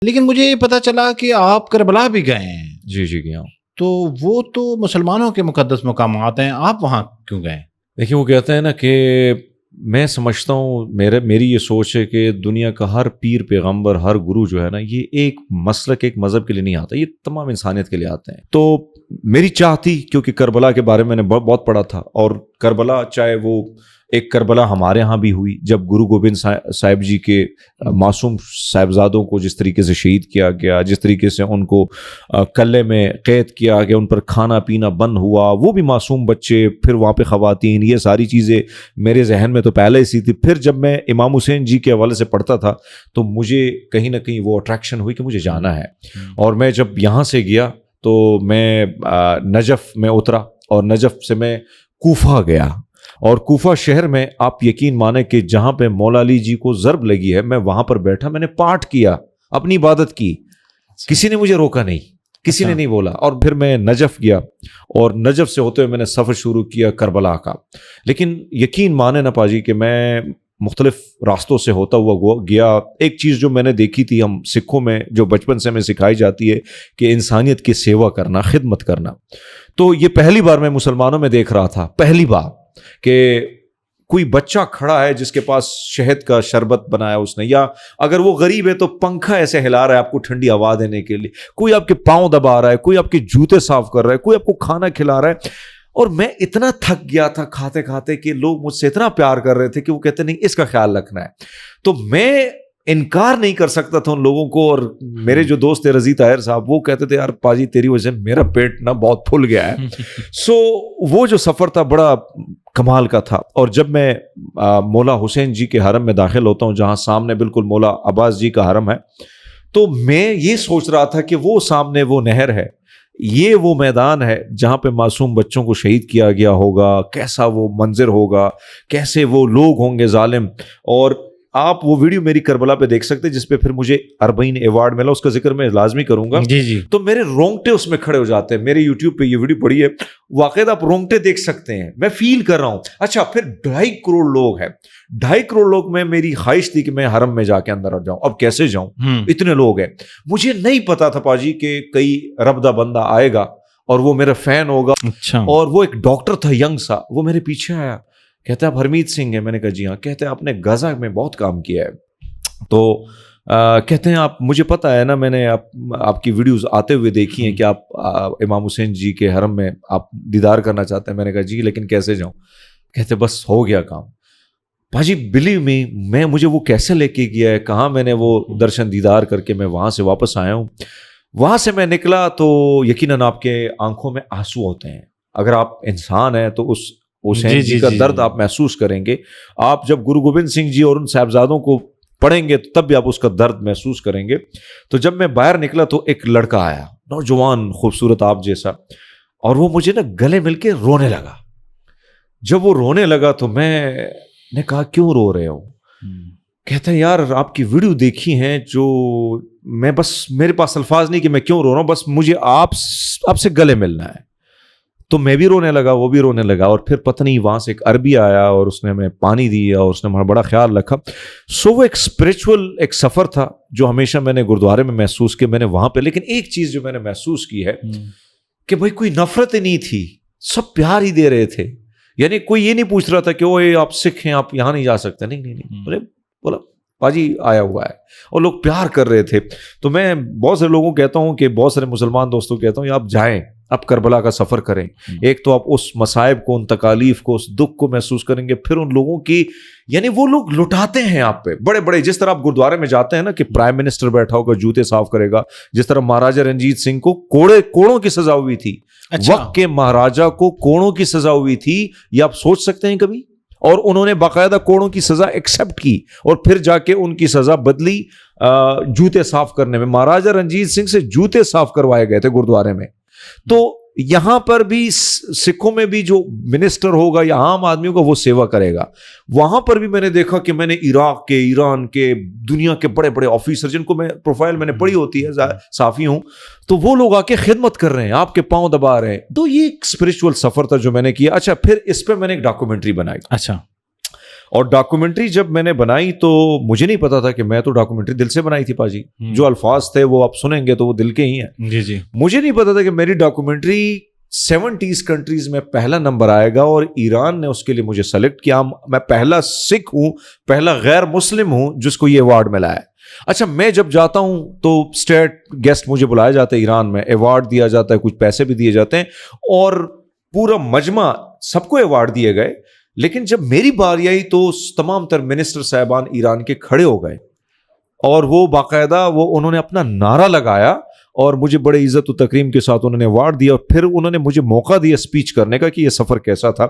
لیکن مجھے یہ پتا چلا کہ آپ کربلا بھی گئے ہیں. جی جی گیا ہوں. تو وہ تو مسلمانوں کے مقدس مقامات ہیں, آپ وہاں کیوں گئے؟ دیکھیے وہ کہتے ہیں نا کہ میں سمجھتا ہوں میری یہ سوچ ہے کہ دنیا کا ہر پیر پیغمبر ہر گرو جو ہے نا یہ ایک مسلک ایک مذہب کے لیے نہیں آتا, یہ تمام انسانیت کے لیے آتے ہیں. تو میری چاہ تھی, کیونکہ کربلا کے بارے میں نے بہت پڑھا تھا, اور کربلا چاہے وہ ایک کربلا ہمارے ہاں بھی ہوئی جب گرو گوبند صاحب جی کے معصوم صاحبزادوں کو جس طریقے سے شہید کیا گیا, جس طریقے سے ان کو کلے میں قید کیا گیا, ان پر کھانا پینا بند ہوا, وہ بھی معصوم بچے, پھر وہاں پہ خواتین, یہ ساری چیزیں میرے ذہن میں تو پہلے ہی تھی. پھر جب میں امام حسین جی کے حوالے سے پڑھتا تھا تو مجھے کہیں نہ کہیں وہ اٹریکشن ہوئی کہ مجھے جانا ہے. اور میں جب یہاں سے گیا تو میں نجف میں اترا, اور نجف سے میں کوفہ گیا, اور کوفہ شہر میں آپ یقین مانیں کہ جہاں پہ مولا علی جی کو ضرب لگی ہے, میں وہاں پر بیٹھا, میں نے پاٹ کیا, اپنی عبادت کی, کسی نے مجھے روکا نہیں, کسی نے نہیں بولا. اور پھر میں نجف گیا, اور نجف سے ہوتے ہوئے میں نے سفر شروع کیا کربلا کا. لیکن یقین مانے نہ پاجی کہ میں مختلف راستوں سے ہوتا ہوا گیا. ایک چیز جو میں نے دیکھی تھی ہم سکھوں میں, جو بچپن سے ہمیں سکھائی جاتی ہے کہ انسانیت کی سیوا کرنا, خدمت کرنا, تو یہ پہلی بار میں مسلمانوں میں دیکھ رہا تھا, پہلی بار کہ کوئی بچہ کھڑا ہے جس کے پاس شہد کا شربت بنایا اس نے, یا اگر وہ غریب ہے تو پنکھا ایسے ہلا رہا ہے آپ کو ٹھنڈی ہوا دینے کے لیے, کوئی آپ کے پاؤں دبا رہا ہے, کوئی آپ کے جوتے صاف کر رہا ہے, کوئی آپ کو کھانا کھلا رہا ہے. اور میں اتنا تھک گیا تھا کھاتے کھاتے کہ لوگ مجھ سے اتنا پیار کر رہے تھے کہ وہ کہتے نہیں اس کا خیال رکھنا ہے. تو میں انکار نہیں کر سکتا تھا ان لوگوں کو. اور میرے جو دوست تھے رضی طاہر صاحب, وہ کہتے تھے یار پاجی تیری وجہ سے میرا پیٹ نا بہت پھول گیا ہے. سو وہ جو سفر تھا بڑا کمال کا تھا. اور جب میں مولا حسین جی کے حرم میں داخل ہوتا ہوں, جہاں سامنے بالکل مولا عباس جی کا حرم ہے, تو میں یہ سوچ رہا تھا کہ وہ سامنے وہ نہر ہے, یہ وہ میدان ہے جہاں پہ معصوم بچوں کو شہید کیا گیا ہوگا, کیسا وہ منظر ہوگا, کیسے وہ لوگ ہوں گے ظالم. اور آپ وہ ویڈیو میری کربلا پہ دیکھ سکتے جس پہ پھر مجھے 40 ایوارڈ ملا, اس کا ذکر میں لازمی کروں گا. جی جی. تو میرے رونگٹے اس میں کھڑے ہو جاتے ہیں. میرے یوٹیوب پہ یہ ویڈیو پڑی ہے, واقعی آپ رونگٹے دیکھ سکتے ہیں, میں فیل کر رہا ہوں. اچھا پھر 2.5 کروڑ لوگ ہیں, 2.5 کروڑ لوگ میں میری خواہش تھی کہ میں حرم میں جا کے اندر آ جاؤں. اب کیسے جاؤں, اتنے لوگ ہیں. مجھے نہیں پتا تھا پاجی کہ کئی ربدہ بندہ آئے گا اور وہ میرا فین ہوگا. اچھا. اور وہ ایک ڈاکٹر تھا ینگ سا, وہ میرے پیچھے آیا, کہتا ہے آپ ہرمیت سنگھ ہیں. میں نے کہا جی ہاں. کہتے ہیں آپ نے غزہ میں بہت کام کیا ہے. تو کہتے ہیں آپ, مجھے پتا ہے نا, میں نے آپ کی ویڈیوز آتے ہوئے دیکھی ہیں کہ آپ امام حسین جی کے حرم میں آپ دیدار کرنا چاہتے ہیں. میں نے کہا جی لیکن کیسے جاؤں. کہتے بس ہو گیا کام. بھاجی بلیو می, مجھے وہ کیسے لے کے گیا ہے, کہاں میں نے وہ درشن دیدار کر کے میں وہاں سے واپس آیا ہوں. وہاں سے میں نکلا تو یقیناً آپ کے آنکھوں میں آنسو ہوتے ہیں. اگر آپ انسان ہیں تو اس حسین جی کا درد آپ محسوس کریں گے. آپ جب گرو گوبند سنگھ جی اور ان صاحبزادوں کو پڑھیں گے تب بھی آپ اس کا درد محسوس کریں گے. تو جب میں باہر نکلا تو ایک لڑکا آیا, نوجوان خوبصورت آپ جیسا, اور وہ مجھے نا گلے مل کے رونے لگا. جب وہ رونے لگا تو میں نے کہا کیوں رو رہے ہو. کہتا ہے یار آپ کی ویڈیو دیکھی ہیں جو میں, بس میرے پاس الفاظ نہیں کہ میں کیوں رو رہا ہوں, بس مجھے آپ سے گلے ملنا ہے. تو میں بھی رونے لگا, وہ بھی رونے لگا. اور پھر پتہ نہیں وہاں سے ایک عربی آیا اور اس نے ہمیں پانی دیا اور اس نے ہمارا بڑا خیال رکھا. سو وہ ایک اسپرچول ایک سفر تھا جو ہمیشہ میں نے گرودوارے میں محسوس کیا, میں نے وہاں پہ. لیکن ایک چیز جو میں نے محسوس کی ہے کہ بھائی کوئی نفرت نہیں تھی, سب پیار ہی دے رہے تھے. یعنی کوئی یہ نہیں پوچھ رہا تھا کہ اوے آپ سکھ ہیں آپ یہاں نہیں جا سکتے, نہیں. بولا باجی آیا ہوا ہے, اور لوگ پیار کر رہے تھے. تو میں بہت سارے لوگوں کو کہتا ہوں کہ بہت سارے مسلمان دوستوں کو کہتا ہوں آپ جائیں, آپ کربلا کا سفر کریں. ایک تو آپ اس مصائب کو, ان تکالیف کو, اس دکھ کو محسوس کریں گے. پھر ان لوگوں کی, یعنی وہ لوگ لٹاتے ہیں آپ پہ بڑے بڑے, جس طرح آپ گردوارے میں جاتے ہیں نا کہ پرائم منسٹر بیٹھا ہوگا جوتے صاف کرے گا, جس طرح مہاراجا رنجیت سنگھ کو کوڑوں کی سزا ہوئی تھی. وقت کے مہاراجا کو کوڑوں کی سزا ہوئی تھی, یہ آپ سوچ سکتے ہیں کبھی؟ اور انہوں نے باقاعدہ کوڑوں کی سزا ایکسپٹ کی, اور پھر جا کے ان کی سزا بدلی جوتے صاف کرنے میں. مہاراجا رنجیت سنگھ سے جوتے صاف کروائے گئے تھے گردوارے میں. تو یہاں پر بھی سکھوں میں بھی جو منسٹر ہوگا یا عام آدمیوں کا وہ سیوا کرے گا. وہاں پر بھی میں نے دیکھا کہ میں نے عراق کے, ایران کے, دنیا کے بڑے بڑے آفیسر جن کو میں پروفائل میں نے پڑھی ہوتی ہے, صحافی ہوں, تو وہ لوگ آ کے خدمت کر رہے ہیں, آپ کے پاؤں دبا رہے ہیں. تو یہ ایک اسپرچول سفر تھا جو میں نے کیا. اچھا پھر اس پہ میں نے ایک ڈاکومنٹری بنائی. اچھا. اور ڈاکومنٹری جب میں نے بنائی تو مجھے نہیں پتا تھا کہ میں تو ڈاکومنٹری دل سے بنائی تھی پاجی. جو الفاظ تھے وہ آپ سنیں گے تو وہ دل کے ہی ہیں. جی جی. مجھے نہیں پتا تھا کہ میری ڈاکومنٹری 70 کنٹریز میں پہلا نمبر آئے گا اور ایران نے اس کے لیے مجھے سلیکٹ کیا. میں پہلا سکھ ہوں, پہلا غیر مسلم ہوں جس کو یہ ایوارڈ ملا ہے. اچھا, میں جب جاتا ہوں تو اسٹیٹ گیسٹ مجھے بلائے جاتے ہیں ایران میں, ایوارڈ دیا جاتا ہے, کچھ پیسے بھی دیے جاتے ہیں اور پورا مجمع سب کو ایوارڈ دیے گئے. لیکن جب میری باری آئی تو تمام تر منسٹر صاحبان ایران کے کھڑے ہو گئے اور وہ باقاعدہ انہوں نے اپنا نعرہ لگایا اور مجھے بڑے عزت و تکریم کے ساتھ انہوں نے ایوارڈ دیا. اور پھر انہوں نے مجھے موقع دیا اسپیچ کرنے کا کہ یہ سفر کیسا تھا.